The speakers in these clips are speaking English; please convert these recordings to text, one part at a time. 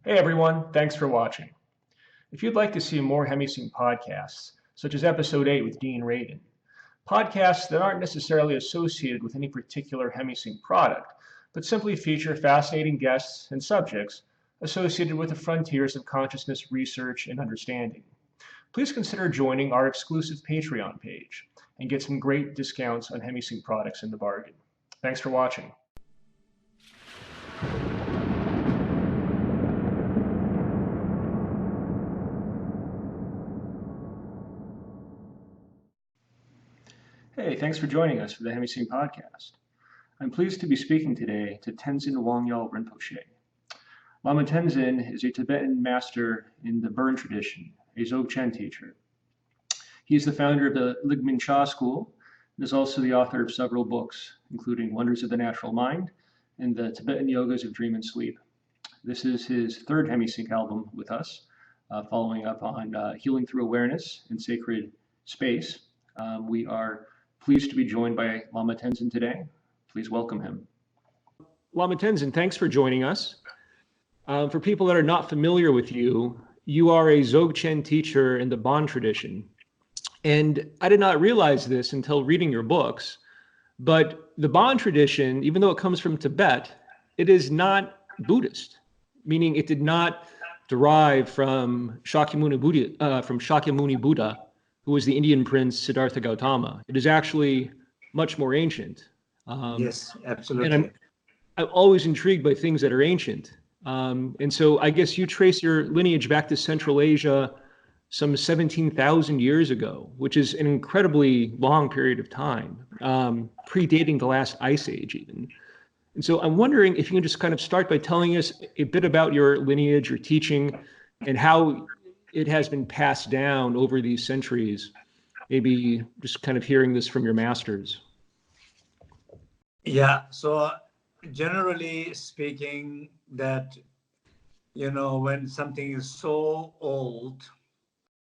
Hey everyone, thanks for watching. If you'd like to see more Hemi-Sync podcasts, such as Episode 8 with Dean Radin, podcasts that aren't necessarily associated with any particular Hemi-Sync product, but simply feature fascinating guests and subjects associated with the frontiers of consciousness research and understanding, please consider joining our exclusive Patreon page and get some great discounts on Hemi-Sync products in the bargain. Thanks for watching. Hey, thanks for joining us for the Hemi-Sync podcast. I'm pleased to be speaking today to Tenzin Wangyal Rinpoche. Lama Tenzin is a Tibetan master in the Burn tradition, a Dzogchen teacher. He is the founder of the Ligmin Cha school and is also the author of several books, including Wonders of the Natural Mind and the Tibetan Yogas of Dream and Sleep. This is his third Hemi-Sync album with us, following up on Healing Through Awareness and Sacred Space. We are pleased to be joined by Lama Tenzin today. Please welcome him. Lama Tenzin, thanks for joining us. For people that are not familiar with you, you are a Dzogchen teacher in the Bon tradition. And I did not realize this until reading your books, but the Bon tradition, even though it comes from Tibet, it is not Buddhist, meaning it did not derive from Shakyamuni Buddha, who was the Indian prince Siddhartha Gautama. It is actually much more ancient. Yes, absolutely. And I'm always intrigued by things that are ancient. And so I guess you trace your lineage back to Central Asia some 17,000 years ago, which is an incredibly long period of time, predating the last ice age even. And so I'm wondering if you can just kind of start by telling us a bit about your lineage, your teaching, and how it has been passed down over these centuries, maybe just kind of hearing this from your masters. Yeah, so generally speaking, that, when something is so old,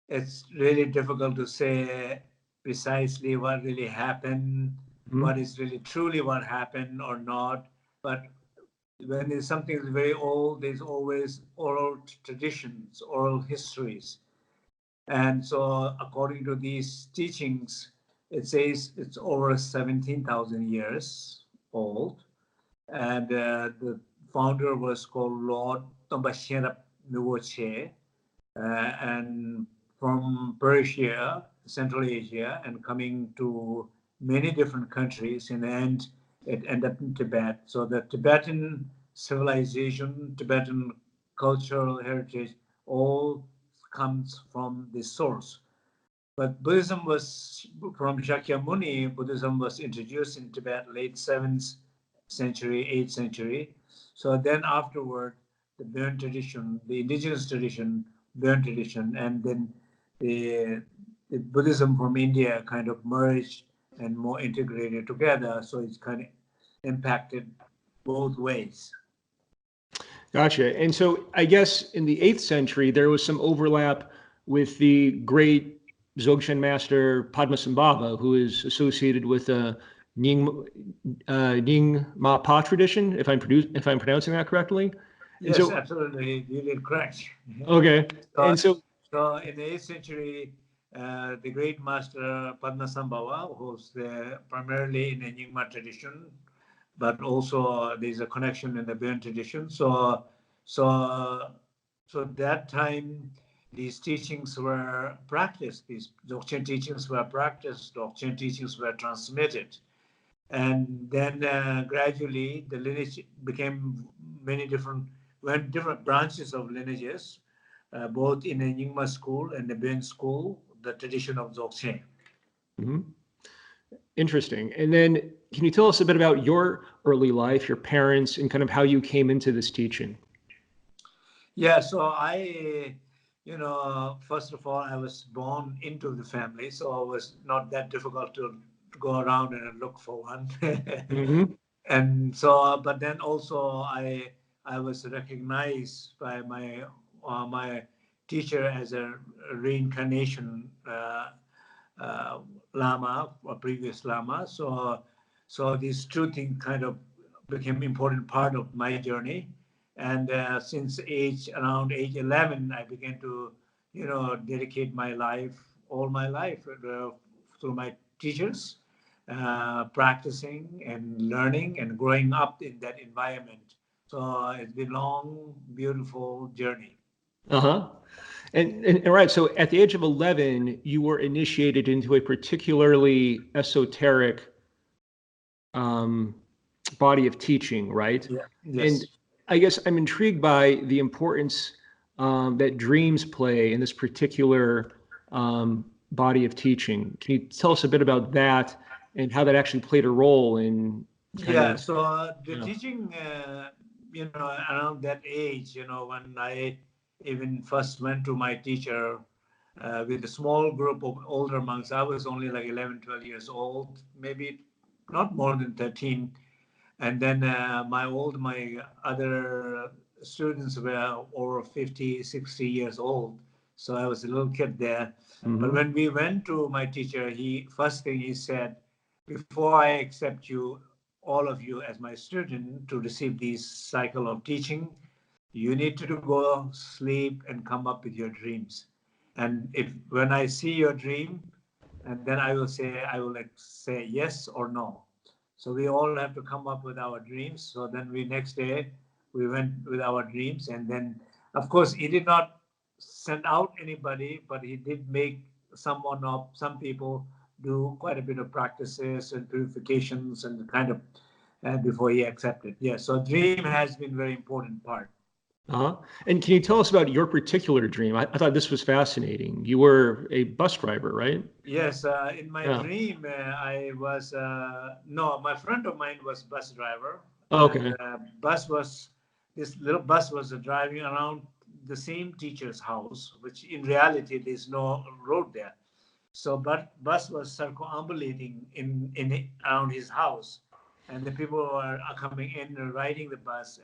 it's really difficult to say precisely what really happened, what is really truly what happened or not. But when something is very old, there's always oral traditions, oral histories. And so according to these teachings, it says it's over 17,000 years old. And the founder was called Lord Tombashenap Nuwoche, and from Persia, Central Asia, and coming to many different countries. In the end, it ended up in Tibet. So the Tibetan civilization, Tibetan cultural heritage, all comes from this source. But Buddhism was, from Shakyamuni, Buddhism was introduced in Tibet late 7th century, 8th century. So then afterward, the Burn tradition, the indigenous tradition, Burn tradition, and then the Buddhism from India kind of merged and more integrated together. So it's kind of impacted both ways. Gotcha. And so I guess in the 8th century, there was some overlap with the great Dzogchen master Padmasambhava, who is associated with the Nyingma Pa tradition, if I'm pronouncing that correctly. Yes, so, absolutely. You did correct. Okay. So in the 8th century, the great master Padmasambhava, who's primarily in the Nyingma tradition, but also there's a connection in the Burn tradition. So that time, these teachings were practiced. These Dzogchen teachings were practiced. Dzogchen teachings were transmitted, and then gradually the lineage became different branches of lineages, both in the Nyingma school and the Burn school, the tradition of Dzogchen. Mm-hmm. Interesting. And then can you tell us a bit about your early life, your parents, and kind of how you came into this teaching? Yeah, so I, first of all, I was born into the family, so it was not that difficult to go around and look for one. Mm-hmm. And so, but then also I was recognized by my teacher as a reincarnation Lama, or previous Lama. So these two things kind of became important part of my journey. And since around age 11, I began to, dedicate my life, all my life, through my teachers, practicing and learning and growing up in that environment. So it's been a long, beautiful journey. Uh-huh. And right, so at the age of 11, you were initiated into a particularly esoteric um, body of teaching, right? Yeah. And Yes. I guess I'm intrigued by the importance that dreams play in this particular body of teaching. Can you tell us a bit about that and how that actually played a role in kind Yeah. of, So the you know, teaching, around that age, when I even first went to my teacher with a small group of older monks, I was only like 11, 12 years old, maybe not more than 13. And then my other students were over 50, 60 years old. So I was a little kid there. But mhm, when we went to my teacher, first thing he said, before I accept you, all of you as my student to receive this cycle of teaching, you need to go sleep and come up with your dreams. And if when I see your dream, and then I will like say yes or no. So we all have to come up with our dreams. So then next day we went with our dreams, and then of course he did not send out anybody, but he did make some people do quite a bit of practices and purifications and kind of before he accepted. Yeah. So dream has been very important part. uh-huh. And can you tell us about your particular dream? I thought this was fascinating. You were a bus driver, right? Yes, in my Yeah. dream, I was no, my friend of mine was bus driver, and Okay. this little bus was driving around the same teacher's house, which in reality there's no road there. So, but bus was circumambulating around his house, and the people were coming in and riding the bus,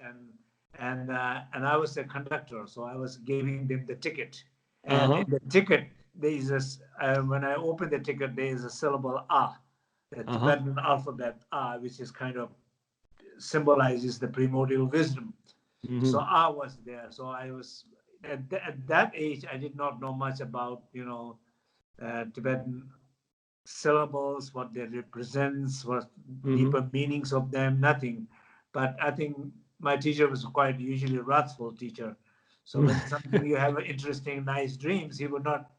and I was the conductor, so I was giving them the ticket, and Uh-huh. in the ticket there is this. When I open the ticket, there is a syllable ah, the Uh-huh. Tibetan alphabet ah, which is kind of symbolizes the primordial wisdom. So Hmm. ah was there. So I was at that age. I did not know much about Tibetan syllables, what they represents, what Hmm. deeper meanings of them, nothing. But I think my teacher was quite usually wrathful teacher. So when something you have interesting, nice dreams, he would not,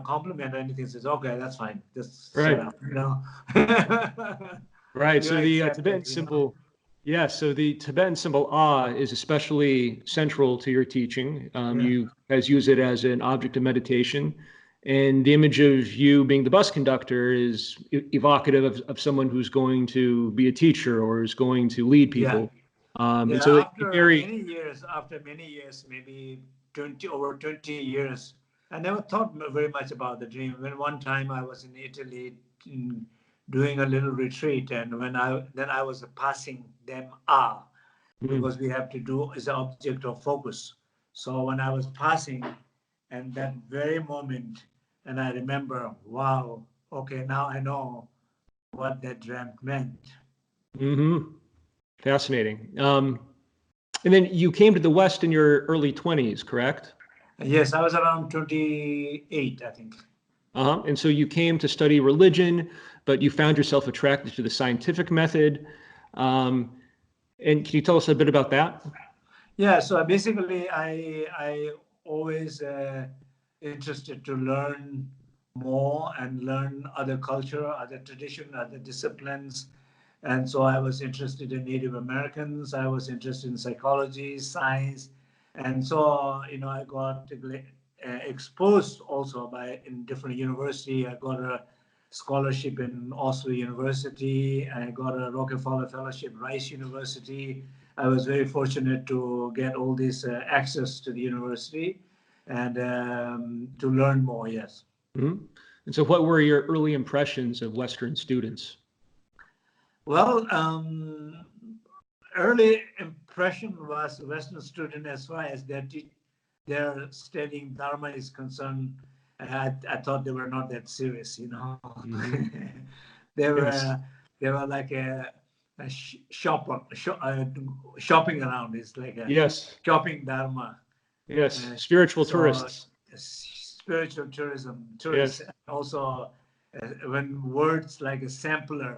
compliment or anything. Says, okay, that's fine. Just shut Right. up. Right. You So the accept Tibetan it. symbol, yeah. So the Tibetan symbol Ah is especially central to your teaching. Yeah. You guys use it as an object of meditation, and the image of you being the bus conductor is evocative of someone who's going to be a teacher or is going to lead Yeah. people. And Yeah. so it very, After many years, maybe 20 years, I never thought very much about the dream. When one time I was in Italy mm, doing a little retreat, and I was passing them mm, because we have to do is an object of focus. So when I was passing, and that very moment, and I remember, wow, okay, now I know what that dream meant. mhm. Fascinating. And then you came to the West in your early 20s, correct? Yes, I was around 28, I think. Uh-huh. And so you came to study religion, but you found yourself attracted to the scientific method. Um, and can you tell us a bit about that? Yeah, so basically, I always interested to learn more and learn other culture, other tradition, other disciplines, and so I was interested in Native Americans. I was interested in psychology, science, and so I got exposed also by in different university. I got a scholarship in Oslo University. I got a Rockefeller Fellowship, Rice University. I was very fortunate to get all this access to the university and to learn more. Yes. Mhm. And so what were your early impressions of Western students? Well, early impression was Western student as far as their studying Dharma is concerned. I thought they were not that serious. Hmm. they Yes. were they were like shopping around. It's like a Yes. shopping dharma. Yes. Spiritual So tourists. spiritual tourism, tourists. Yes. Also, when words like a sampler,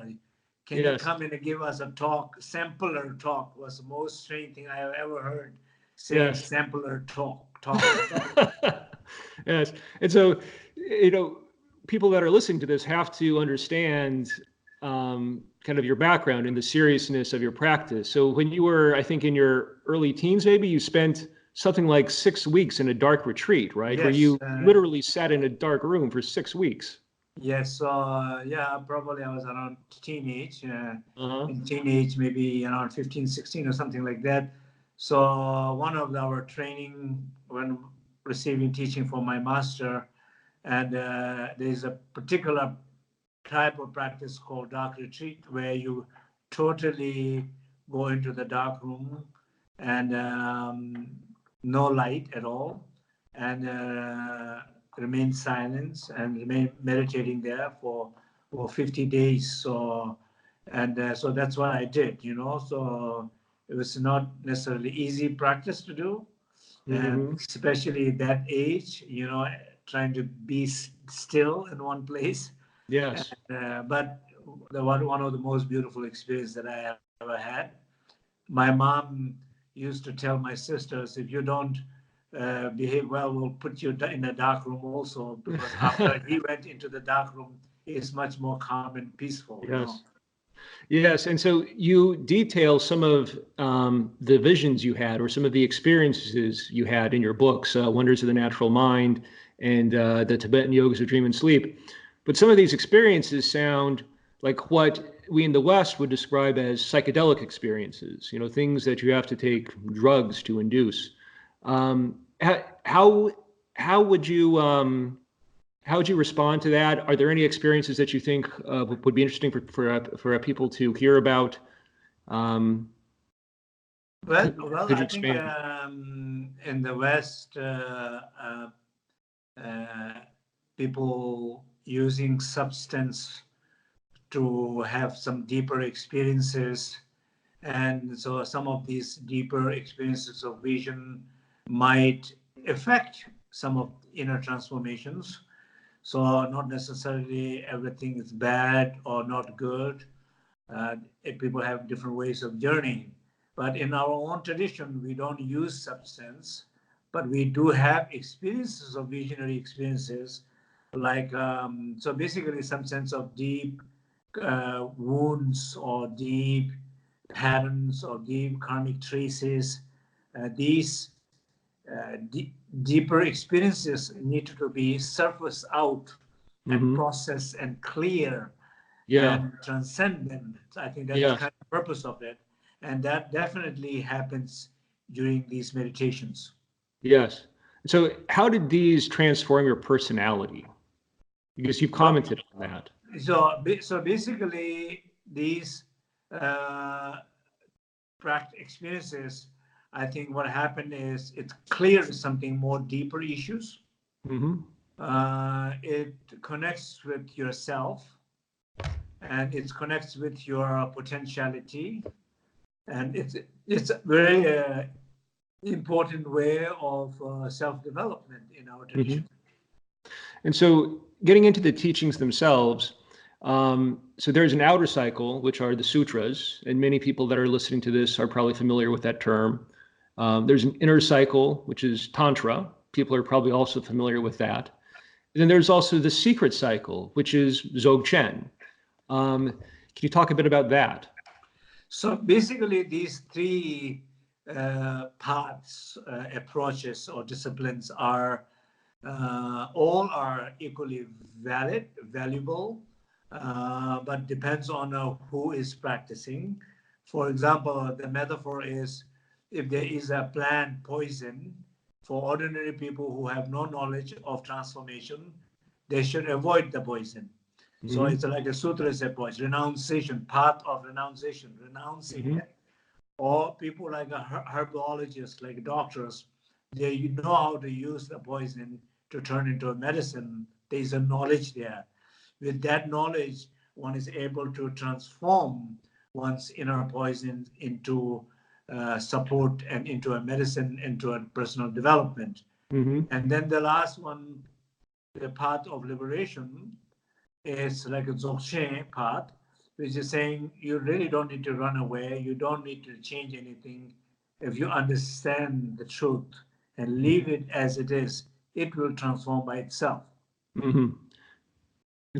can you Yes. come in and give us a talk? Sampler talk was the most strange thing I have ever heard. Saying Yes. sampler talk. Yes. And so, people that are listening to this have to understand kind of your background and the seriousness of your practice. So when you were, I think, in your early teens, maybe you spent something like 6 weeks in a dark retreat, right? Yes, where you literally sat in a dark room for 6 weeks. Yes, so yeah, probably I was around teenage. Uh-huh. In teenage, maybe around 15, 16 or something like that. So one of our training when receiving teaching from my master, and there's a particular type of practice called dark retreat where you totally go into the dark room and no light at all, and remain silent and remain meditating there for 50 days. So, and so that's what I did, So it was not necessarily easy practice to do, Mm-hmm. especially that age, trying to be still in one place. Yes. But one of the most beautiful experiences that I have ever had. My mom used to tell my sisters, if you don't behave well, we'll put you in a dark room also, because after he went into the dark room, it's much more calm and peaceful. Yes. Yes. And so you detail some of the visions you had or some of the experiences you had in your books, Wonders of the Natural Mind and the Tibetan Yogas of Dream and Sleep. But some of these experiences sound like what we in the West would describe as psychedelic experiences, things that you have to take drugs to induce. How would you how would you respond to that? Are there any experiences that you think would be interesting for people to hear about? Well, Could you I think expand? in the West, people using substance to have some deeper experiences. And so some of these deeper experiences of vision might affect some of inner transformations. So not necessarily everything is bad or not good. People have different ways of journeying. But in our own tradition, we don't use substance, but we do have experiences of visionary experiences, like so basically some sense of deep wounds or deep patterns or deep karmic traces. These deeper experiences need to be surfaced out and Mm-hmm. processed and clear Yeah. and transcendent. I think that's Yes. kind of the purpose of it. And that definitely happens during these meditations. Yes. So, how did these transform your personality? Because you've Well, commented on that. so basically, these uh, experiences, I think what happened is it clears something more deeper issues. Mm-hmm. It connects with yourself, and it connects with your potentiality, and it's a very important way of self-development in our Mm-hmm. tradition. And so, getting into the teachings themselves, so there's an outer cycle, which are the sutras, and many people that are listening to this are probably familiar with that term. There's an inner cycle, which is tantra. People are probably also familiar with that. And then there's also the secret cycle, which is Dzogchen. Can you talk a bit about that? So basically, these three paths, approaches, or disciplines are all are equally valid, valuable, but depends on who is practicing. For example, the metaphor is if there is a plant poison, for ordinary people who have no knowledge of transformation, they should avoid the poison. So Mm-hmm. it's like a sutra approach, renunciation, path of renunciation, renouncing Mm-hmm. it. Or people like herbologists, like doctors, they know how to use the poison to turn into a medicine. There's a knowledge there. With that knowledge, one is able to transform one's inner poison into support and into a medicine, into a personal development. And then the last one, the path of liberation, is like a Dzogchen path, which is saying you really don't need to run away, you don't need to change anything. If you understand the truth and leave it as it is, it will transform by itself. And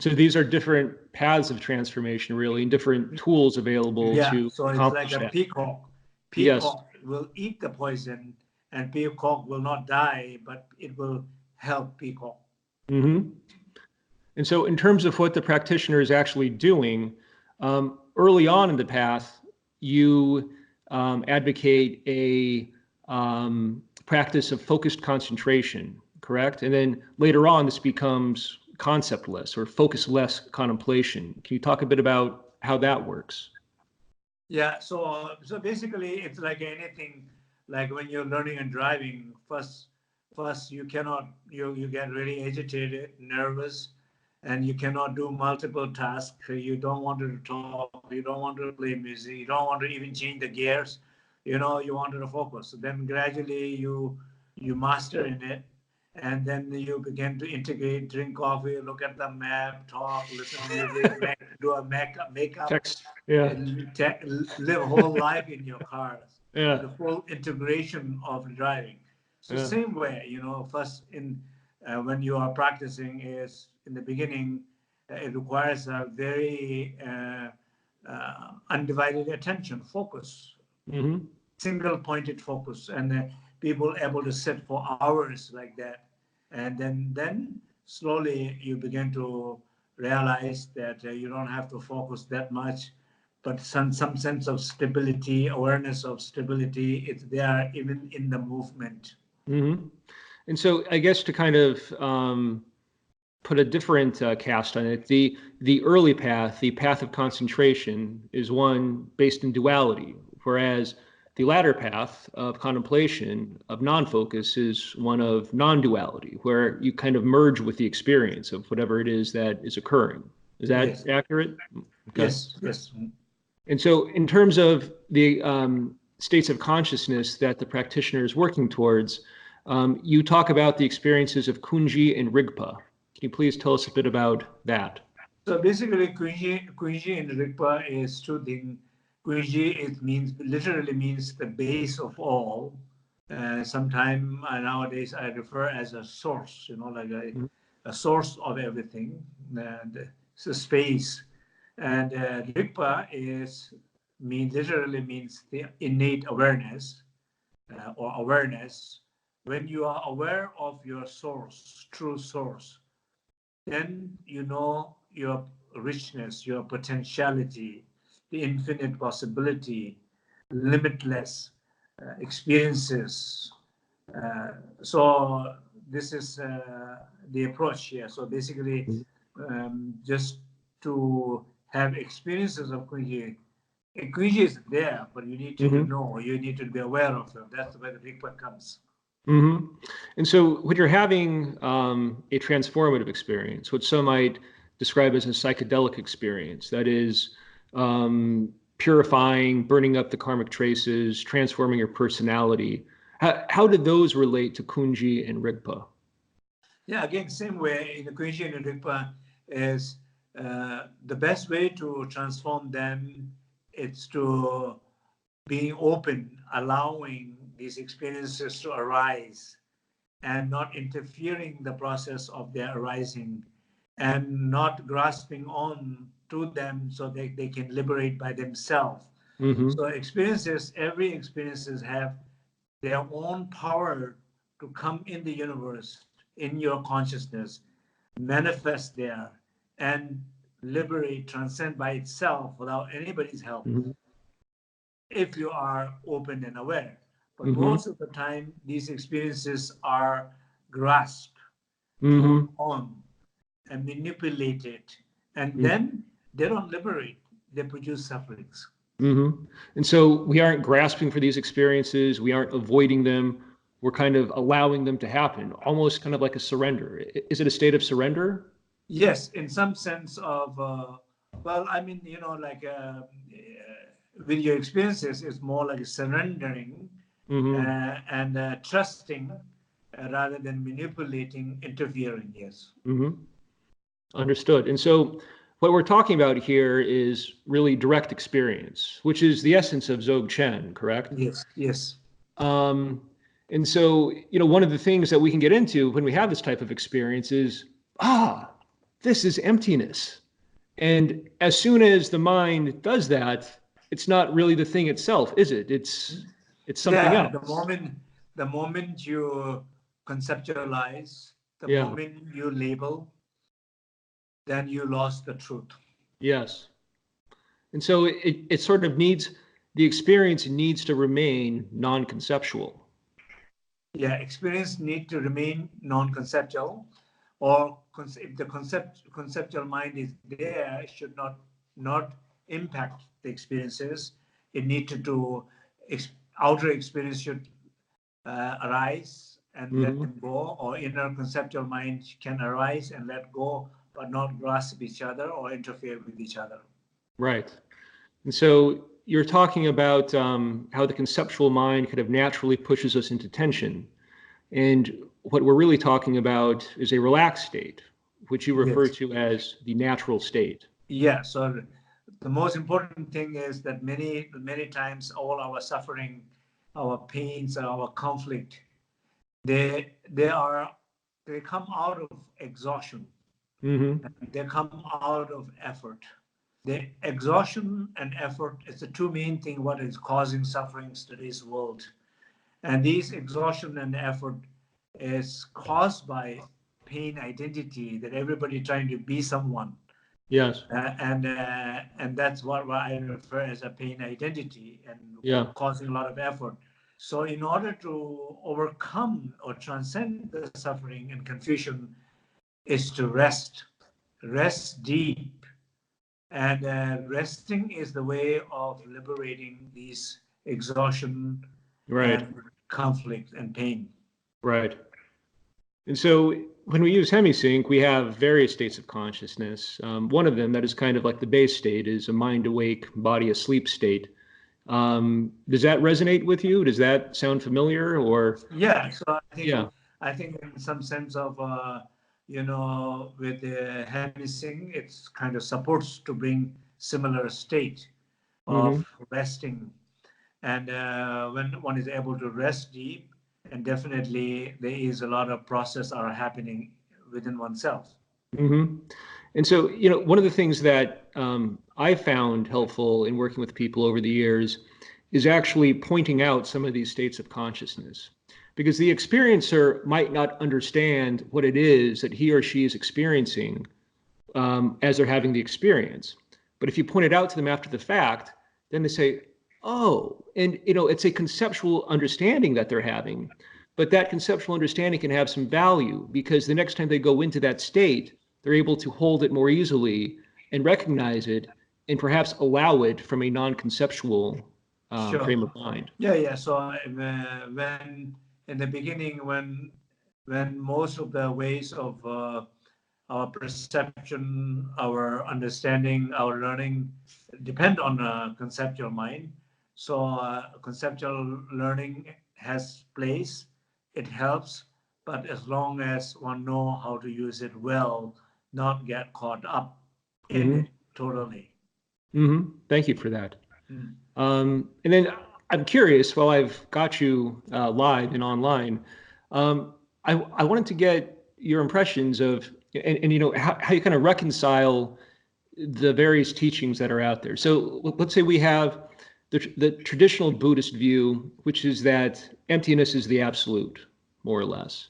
so these are different paths of transformation, really, and different tools available to so it's like accomplish a that. peacock. Yes. Peacock will eat the poison, and peacock will not die, but it will help peacock. And so in terms of what the practitioner is actually doing, early on in the path, you advocate a practice of focused concentration, correct? And then later on, this becomes conceptless or focus-less contemplation. Can you talk a bit about how that works? Yeah, so basically it's like anything, like when you're learning and driving, first you cannot, you get really agitated, nervous, and you cannot do multiple tasks. You don't want to talk, you don't want to play music, you don't want to even change the gears, you wanted to focus. So then gradually you master in it, and then you begin to integrate, drink coffee, look at the map, talk, listen to music, do a makeup, Text, yeah. and live whole life in your car. Yeah. The full integration of driving. So Yeah. same way, first when you are practicing is in the beginning, it requires a very undivided attention, focus, single pointed focus, and people able to sit for hours like that. And then slowly you begin to realize that you don't have to focus that much, but some sense of stability, awareness of stability, it's there even in the movement. And so I guess to kind of put a different cast on it, the early path, the path of concentration, is one based in duality, whereas the latter path of contemplation, of non-focus, is one of non-duality, where you kind of merge with the experience of whatever it is that is occurring. Is that accurate? Okay. Yes. And so in terms of the states of consciousness that the practitioner is working towards, you talk about the experiences of kunzhi and rigpa. Can you please tell us a bit about that? So basically, kunzhi and rigpa is two things. Kunzhi literally means the base of all. Sometimes nowadays I refer as a source, like a source of everything. It's a space. And rigpa literally means the innate awareness or awareness. When you are aware of your source, true source, then you know your richness, your potentiality, the infinite possibility, limitless experiences. So this is the approach here. So basically, just to have experiences of kunzhi. Kunzhi is there, but you need to know, you need to be aware of it. That's where the rigpa comes. And so when you're having a transformative experience, what some might describe as a psychedelic experience, that is purifying, burning up the karmic traces, transforming your personality, how do those relate to kunzhi and rigpa? Yeah, again, same way in the kunzhi and rigpa is the best way to transform them. It's to being open, allowing these experiences to arise and not interfering the process of their arising and not grasping on to them so they can liberate by themselves. So every experiences have their own power to come in the universe, in your consciousness, manifest there and liberate, transcend by itself without anybody's help. If you are open and aware. But most of the time, these experiences are grasped, on, and manipulated, and then they don't liberate, they produce sufferings. And so we aren't grasping for these experiences, we aren't avoiding them, we're kind of allowing them to happen, almost kind of like a surrender. Is it a state of surrender? Yes, in some sense of Well, I mean, like with your experiences, it's more like surrendering Mm-hmm. and trusting rather than manipulating, interfering. Yes. Mm-hmm. Understood. And so what we're talking about here is really direct experience, which is the essence of Dzogchen, correct? Yes. Yes. Um, and so, one of the things that we can get into when we have this type of experience is, this is emptiness. And as soon as the mind does that, it's not really the thing itself, is it? It's something Yeah. else. The moment you conceptualize, the Yeah. moment you label, then you lost the truth. Yes. And so it sort of needs the experience needs to remain non-conceptual. Yeah, experience need to remain non-conceptual, or if the conceptual mind is there, it should not impact the experiences. It need to outer experience should arise and let Hmm. them go, or inner conceptual mind can arise and let go, but not grasp each other or interfere with each other. Right. And so you're talking about how the conceptual mind kind of naturally pushes us into tension. And what we're really talking about is a relaxed state, which you refer Yes. to as the natural state. Yeah. So the most important thing is that many times all our suffering, our pains, our conflict, they are they come out of exhaustion. Hmm. They come out of effort. The exhaustion and effort is the two main thing what is causing sufferings to this world. And this exhaustion and effort is caused by pain identity, that everybody trying to be someone. Yes. And that's what I refer as a pain identity, and Yeah. causing a lot of effort. So in order to overcome or transcend the suffering and confusion is to rest deep, and resting is the way of liberating these exhaustion Right. and conflict and pain. Right. And so when we use Hemi-Sync, we have various states of consciousness. One of them that is kind of like the base state is a mind awake, body asleep state. Does that resonate with you? Does that sound familiar? Or Yeah, so yeah. I think in some sense of with the Hemi-Sync, it's kind of supports to bring similar state of Hmm. resting, and when one is able to rest deep, and definitely there is a lot of process are happening within oneself. Hmm. And so, one of the things that I found helpful in working with people over the years is actually pointing out some of these states of consciousness. Because the experiencer might not understand what it is that he or she is experiencing as they're having the experience. But if you point it out to them after the fact, then they say, oh, and it's a conceptual understanding that they're having. But that conceptual understanding can have some value because the next time they go into that state, they're able to hold it more easily and recognize it and perhaps allow it from a non-conceptual Sure. frame of mind. Yeah, yeah. So when in the beginning, when most of the ways of our perception, our understanding, our learning depend on a conceptual mind. So conceptual learning has place. It helps, but as long as one know how to use it well, not get caught up in Hmm. it totally. Thank you for that. Mm. And then I'm curious, while I've got you live and online, I wanted to get your impressions of, and how you kind of reconcile the various teachings that are out there. So let's say we have the traditional Buddhist view, which is that emptiness is the absolute, more or less.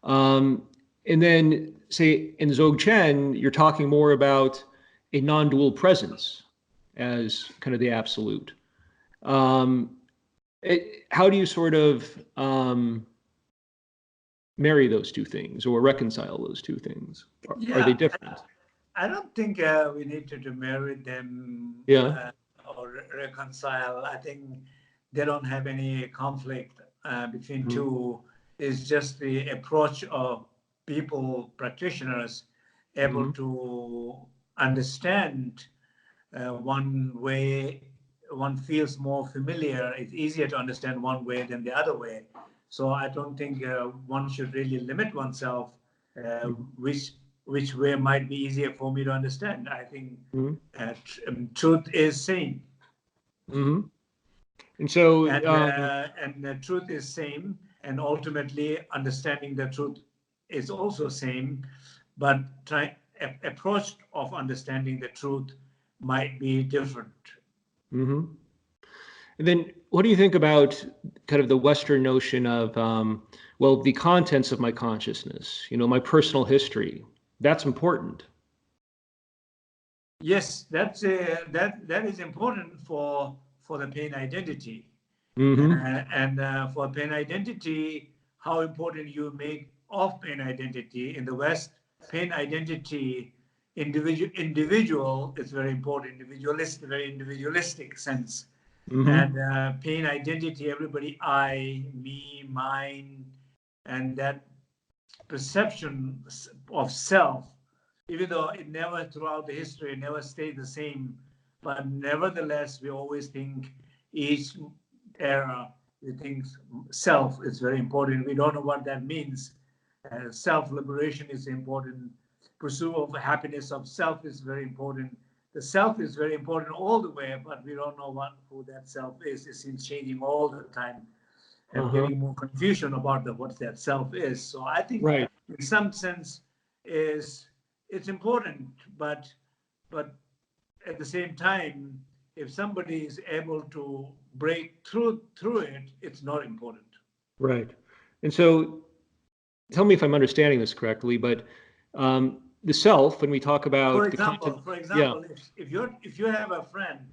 Um, and then, say in Dzogchen, you're talking more about a non-dual presence as kind of the absolute. Um, how do you sort of marry those two things or reconcile those two things? Are they Yeah, different? I don't think we need to marry them Yeah. or reconcile. I think they don't have any conflict between Mhm. two. It's just the approach of people, practitioners, able Mhm. to understand one way, one feels more familiar. It's easier to understand one way than the other way. So I don't think one should really limit oneself, which way might be easier for me to understand. I think truth is same. And so, and the truth is same, and ultimately understanding the truth is also same, but approach of understanding the truth might be different. And then what do you think about kind of the Western notion of, well, the contents of my consciousness, my personal history, that's important. Yes, that is important for the pain identity. And for pain identity, how important you make of pain identity. In the West, pain identity, individual is very important, very individualistic sense. And pain identity, everybody, I, me, mine, and that perception of self, even though it never throughout the history, it never stayed the same, but nevertheless, we always think each era, we think self is very important. We don't know what that means. Self-liberation is important. Pursuit of happiness of self is very important. The self is very important all the way, but we don't know who that self is. It seems changing all the time and getting more confusion about what that self is. So I think in some sense it's important, but at the same time, if somebody is able to break through it, it's not important. Right. And so tell me if I'm understanding this correctly, but the self, when we talk about for example, if you have a friend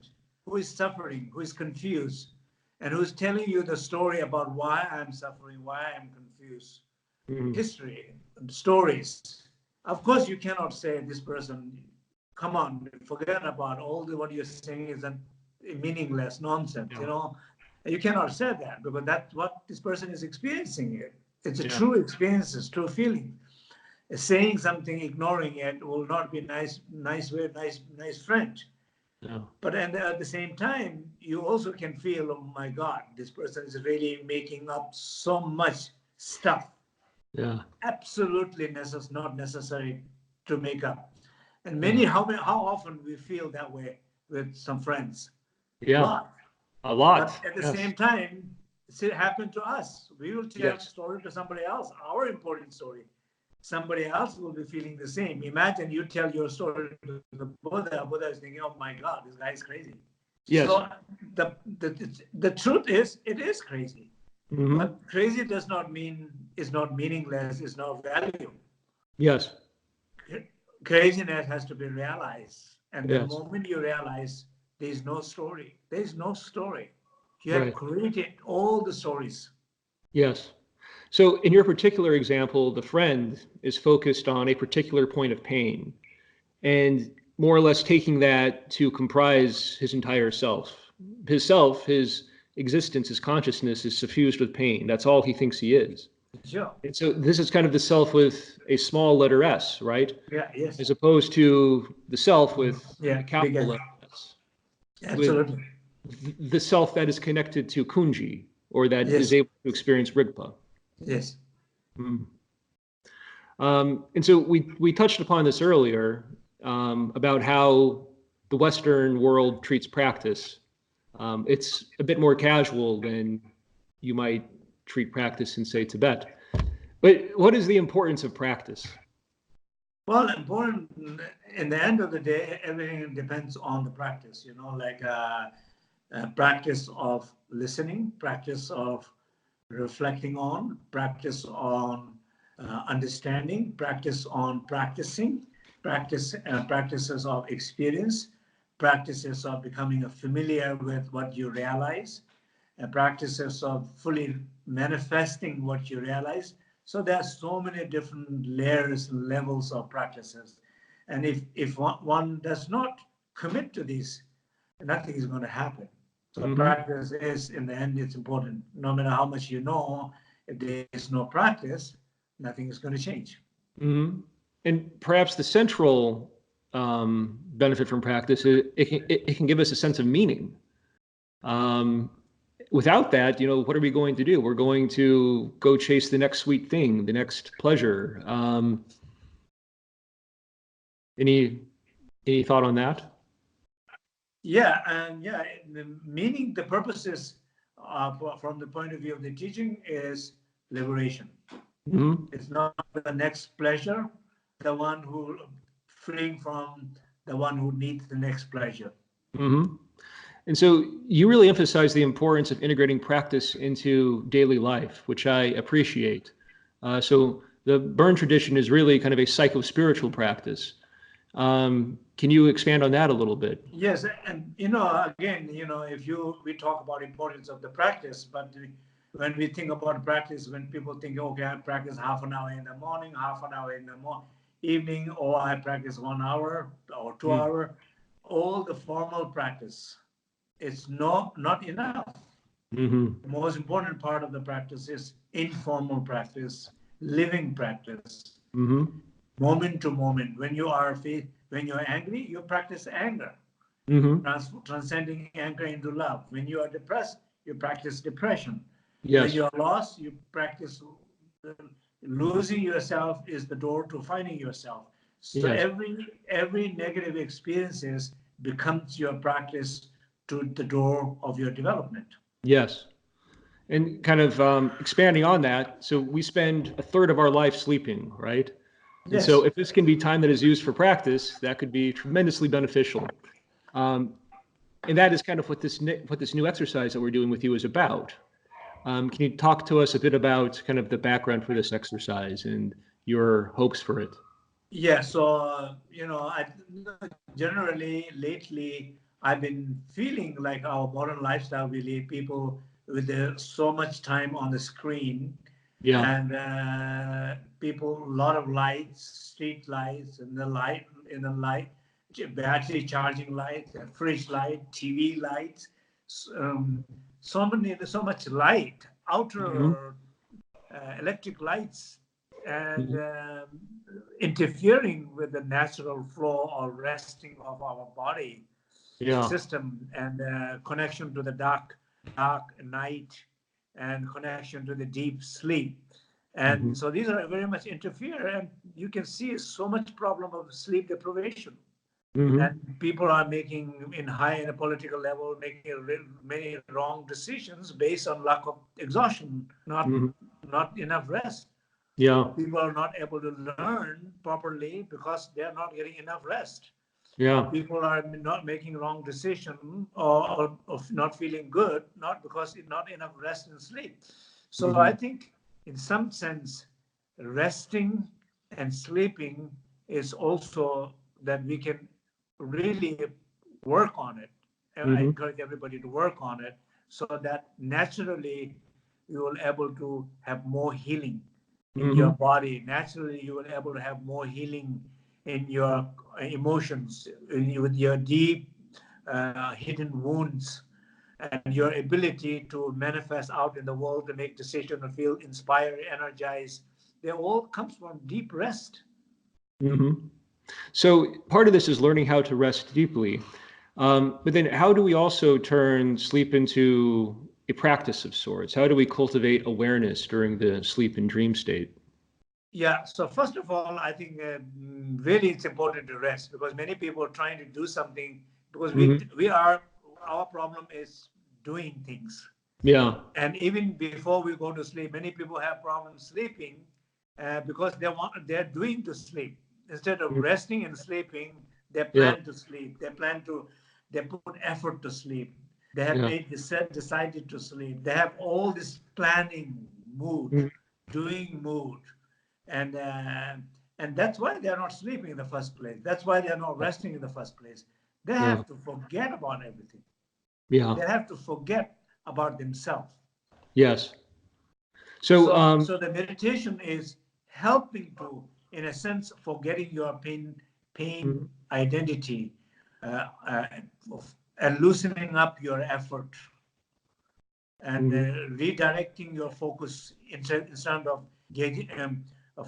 who is suffering, who is confused, and who's telling you the story about why I'm suffering, why I'm confused, history, stories, of course you cannot say this person, come on, forget about all what you're saying is meaningless nonsense, You cannot say that, because that's what this person is experiencing here. It's a true experience, it's true feeling. Saying something, ignoring it will not be nice friend. But at the same time, you also can feel, oh my God, this person is really making up so much stuff. Absolutely not necessary to make up. And how often we feel that way with some friends? A lot. But at the same time, it happened to us. We will tell a story to somebody else, our important story. Somebody else will be feeling the same. Imagine you tell your story to the Buddha. Buddha is thinking, "Oh my God, this guy is crazy." So the truth is, it is crazy. But crazy does not mean it's not meaningless. It's not value. Craziness has to be realized, and the moment you realize there is no story, there is no story. You have created all the stories. So in your particular example, the friend is focused on a particular point of pain and more or less taking that to comprise his entire self. His existence, his consciousness is suffused with pain. That's all he thinks he is. And so this is kind of the self with a small letter S, right? As opposed to the self with a capital letter S. Absolutely. The self that is connected to kunzhi, or that is able to experience rigpa. And so we touched upon this earlier about how the Western world treats practice. It's a bit more casual than you might treat practice in, say, Tibet. But what is the importance of practice? Well, important, in the end of the day, everything depends on the practice, like practice of listening, practice of reflecting on, practice on understanding, practice on practicing, practices of experience, practices of becoming familiar with what you realize, and practices of fully manifesting what you realize. So there are so many different layers and levels of practices. And if one does not commit to these, nothing is going to happen. So practice is, in the end, it's important. No matter how much you know, if there is no practice, nothing is going to change. And perhaps the central benefit from practice. It can give us a sense of meaning. Without that, what are we going to do? We're going to go chase the next sweet thing, the next pleasure. Any thought on that? Yeah, and yeah, the meaning, the purposes from the point of view of the teaching is liberation. Mm-hmm. It's not the next pleasure, the one who freeing from the one who needs the next pleasure. Mm-hmm. And so you really emphasize the importance of integrating practice into daily life, which I appreciate. So the Burn tradition is really kind of a psycho-spiritual practice. Can you expand on that a little bit? Yes, and again, if we talk about importance of the practice, but when we think about practice, when people think, okay, I practice half an hour in the morning, half an hour in the evening, or I practice 1 hour or 2 hours, all the formal practice, it's not enough. Mm-hmm. The most important part of the practice is informal practice, living practice. Mm-hmm. Moment to moment. When you're angry, you practice anger. Mm-hmm. Transcending anger into love. When you are depressed, you practice depression. Yes. When you are lost, you practice losing yourself is the door to finding yourself. So yes. every negative experiences becomes your practice to the door of your development. Yes. And kind of expanding on that, so we spend a third of our life sleeping, right? Yes. And so if this can be time that is used for practice, that could be tremendously beneficial. And that is kind of what this new exercise that we're doing with you is about. Can you talk to us a bit about kind of the background for this exercise and your hopes for it? Yeah, so, generally lately, I've been feeling like our modern lifestyle, really, people with so much time on the screen. Yeah. And people, a lot of lights, street lights, and the light, battery charging lights, fridge light, TV lights, so much light, outer electric lights, and interfering with the natural flow or resting of our body system, and connection to the dark night, and connection to the deep sleep. And so these are very much interfere, and you can see so much problem of sleep deprivation. And people are making in a political level, making many wrong decisions based on lack of exhaustion, not enough rest. Yeah. People are not able to learn properly because they're not getting enough rest. Yeah. People are not making wrong decision or of not feeling good, not because not enough rest and sleep. So I think in some sense, resting and sleeping is also that we can really work on it. And I encourage everybody to work on it so that naturally you will able to have more healing in your body. Naturally, you will able to have more healing in your emotions, with your deep hidden wounds, and your ability to manifest out in the world, to make decisions, to feel inspired, energized. They all comes from deep rest. So part of this is learning how to rest deeply. But then how do we also turn sleep into a practice of sorts? How do we cultivate awareness during the sleep and dream state? Yeah, so first of all, I think really it's important to rest, because many people are trying to do something, because our problem is doing things. Yeah. And even before we go to sleep, many people have problems sleeping because they're doing to sleep. Instead of resting and sleeping, they plan to sleep. They put effort to sleep. They have decided to sleep. They have all this planning mood, doing mood. And that's why they're not sleeping in the first place. That's why they're not resting in the first place. They have to forget about everything. Yeah. They have to forget about themselves. Yes. So the meditation is helping to, in a sense, forgetting your pain identity, and loosening up your effort, and redirecting your focus instead of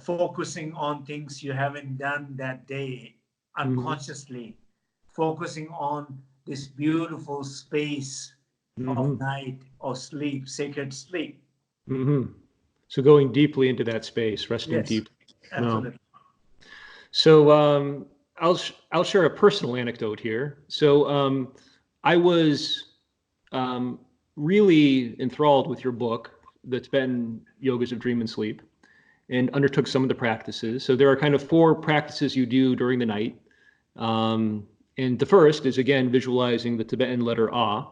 focusing on things you haven't done that day. unconsciously, focusing on this beautiful space of night or sleep, sacred sleep. So going deeply into that space, resting Yes, deep. absolutely. So I'll share a personal anecdote here. So I was really enthralled with your book, the Tibetan Yogas of Dream and Sleep, and undertook some of the practices. So there are kind of 4 practices you do during the night. And the first is, again, visualizing the Tibetan letter Ah,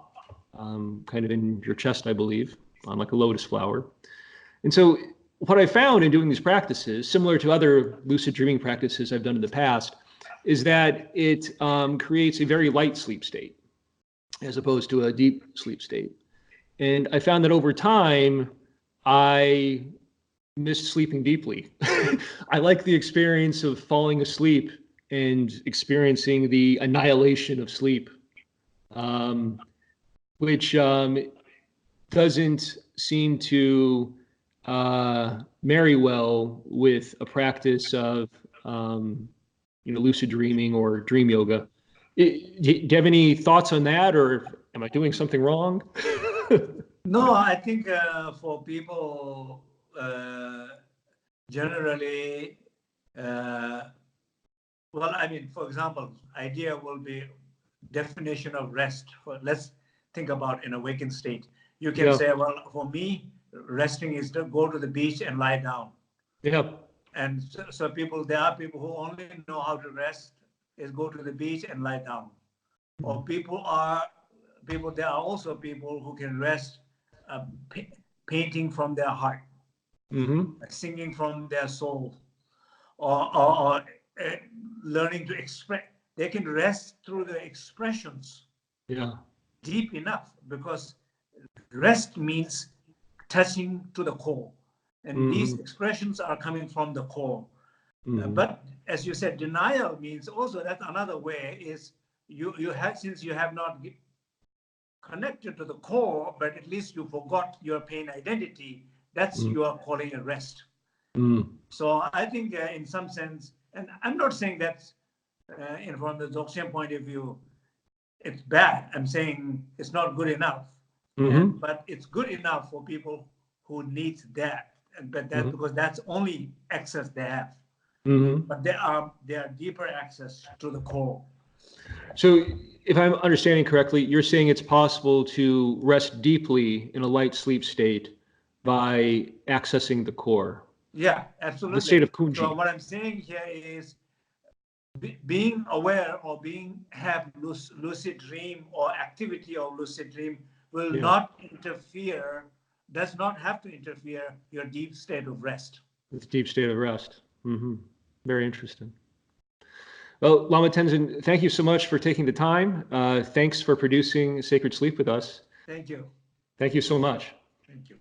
kind of in your chest, I believe, on like a lotus flower. And so what I found in doing these practices, similar to other lucid dreaming practices I've done in the past, is that it creates a very light sleep state as opposed to a deep sleep state. And I found that over time, I missed sleeping deeply. I like the experience of falling asleep and experiencing the annihilation of sleep, which doesn't seem to marry well with a practice of lucid dreaming or dream yoga. Do you have any thoughts on that, or am I doing something wrong? No, I think for people generally, well, I mean, for example, idea will be definition of rest. Let's think about an awakened state. You can say, well, for me, resting is to go to the beach and lie down. Yeah. And so there are people who only know how to rest is go to the beach and lie down. Or there are also people who can rest painting from their heart, singing from their soul, or learning to express. They can rest through the expressions deep enough, because rest means touching to the core. And these expressions are coming from the core. But as you said, denial means also, that's another way, is since you have not connected to the core, but at least you forgot your pain identity, that's you are calling a rest. So I think in some sense, and I'm not saying that from the Dzogchen point of view, it's bad. I'm saying it's not good enough. But it's good enough for people who need that. But because that's only access they have. But there are deeper access to the core. So if I'm understanding correctly, you're saying it's possible to rest deeply in a light sleep state by accessing the core. Yeah, absolutely. The state of kunzhi. So what I'm saying here is being aware or have lucid dream or activity of lucid dream will not interfere, does not have to interfere your deep state of rest. It's deep state of rest. Very interesting. Well, Lama Tenzin, thank you so much for taking the time. Thanks for producing Sacred Sleep with us. Thank you. Thank you so much. Thank you.